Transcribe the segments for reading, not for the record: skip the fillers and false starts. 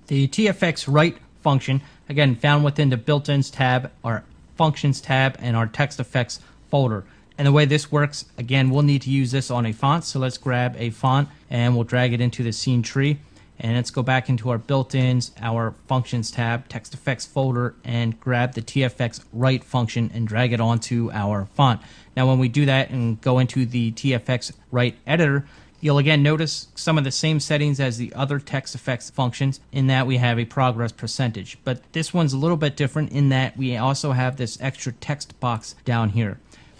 The TFX Write function, again, found within the built-ins tab, our functions tab, and our text effects folder. And the way this works, again, we'll need to use this on a font. So let's grab a font and we'll drag it into the scene tree. And let's go back into our built-ins, our functions tab, text effects folder, and grab the TFX Write function and drag it onto our font. Now when we do that and go into the TFX Write editor, you'll again notice some of the same settings as the other text effects functions in that we have a progress percentage. But this one's a little bit different in that we also have this extra text box down here.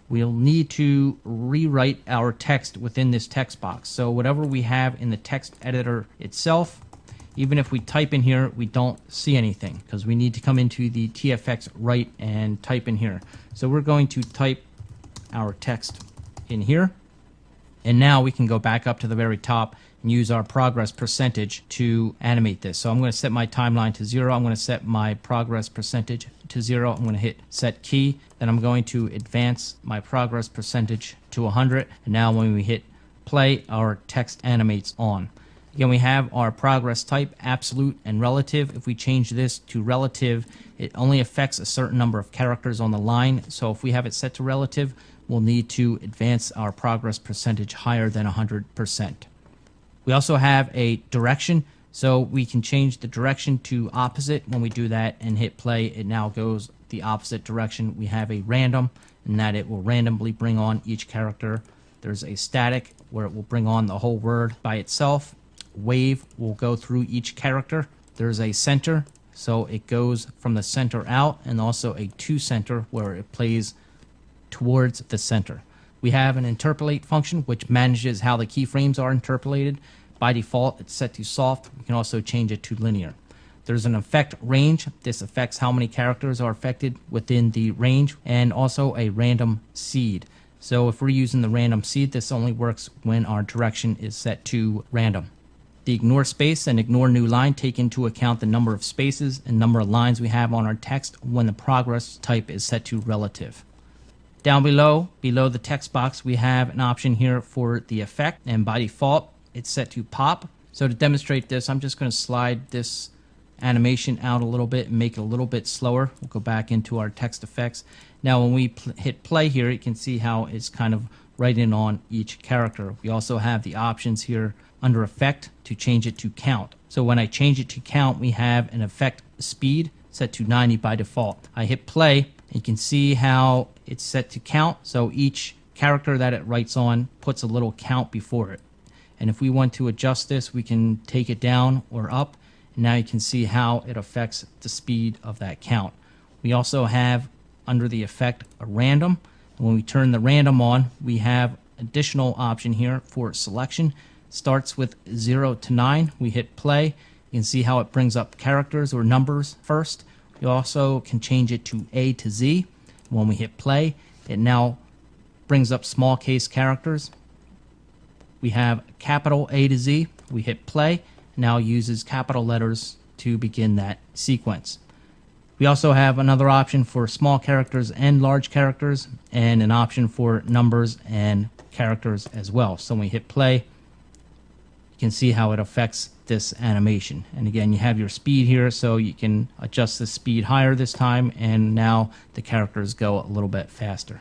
We'll need to rewrite our text within this text box. So whatever we have in the text editor itself, even if we type in here, we don't see anything because we need to come into the TFX Write and type in here. So we're going to type our text in here. And now we can go back up to the very top and use our progress percentage to animate this. So I'm going to set my timeline to 0. I'm going to set my progress percentage to 0. I'm going to hit set key. Then I'm going to advance my progress percentage to 100. And now when we hit play, our text animates on. Again, we have our progress type, absolute and relative. If we change this to relative, it only affects a certain number of characters on the line. So if we have it set to relative, we'll need to advance our progress percentage higher than 100%. We also have a direction, so we can change the direction to opposite. When we do that and hit play, it now goes the opposite direction. We have a random, in that it will randomly bring on each character. There's a static, where it will bring on the whole word by itself. Wave will go through each character. There's a center, so it goes from the center out, and also a to center, where it plays towards the center. We have an interpolate function which manages how the keyframes are interpolated. By default, it's set to soft. We can also change it to linear. There's an effect range. This affects how many characters are affected within the range, and also a random seed. So if we're using the random seed, this only works when our direction is set to random. The ignore space and ignore new line take into account the number of spaces and number of lines we have on our text when the progress type is set to relative. Down below the text box, we have an option here for the effect, and by default, it's set to pop. So to demonstrate this, I'm just going to slide this animation out a little bit and make it a little bit slower. We'll go back into our text effects. Now when we hit play here, you can see how it's kind of right in on each character. We also have the options here under effect to change it to count. So when I change it to count, we have an effect speed set to 90 by default. I hit play. You can see how it's set to count, so each character that it writes on puts a little count before it. And if we want to adjust this, we can take it down or up, and now you can see how it affects the speed of that count. We also have under the effect a random. When we turn the random on, we have additional option here for selection. Starts with 0 to 9. We hit play. You can see how it brings up characters or numbers first. You also can change it to A to Z. When we hit play, it now brings up small case characters. We have capital A to Z. We hit play. Now uses capital letters to begin that sequence. We also have another option for small characters and large characters, and an option for numbers and characters as well. So when we hit play, you can see how it affects this animation. And again, you have your speed here, so you can adjust the speed higher this time, and now the characters go a little bit faster.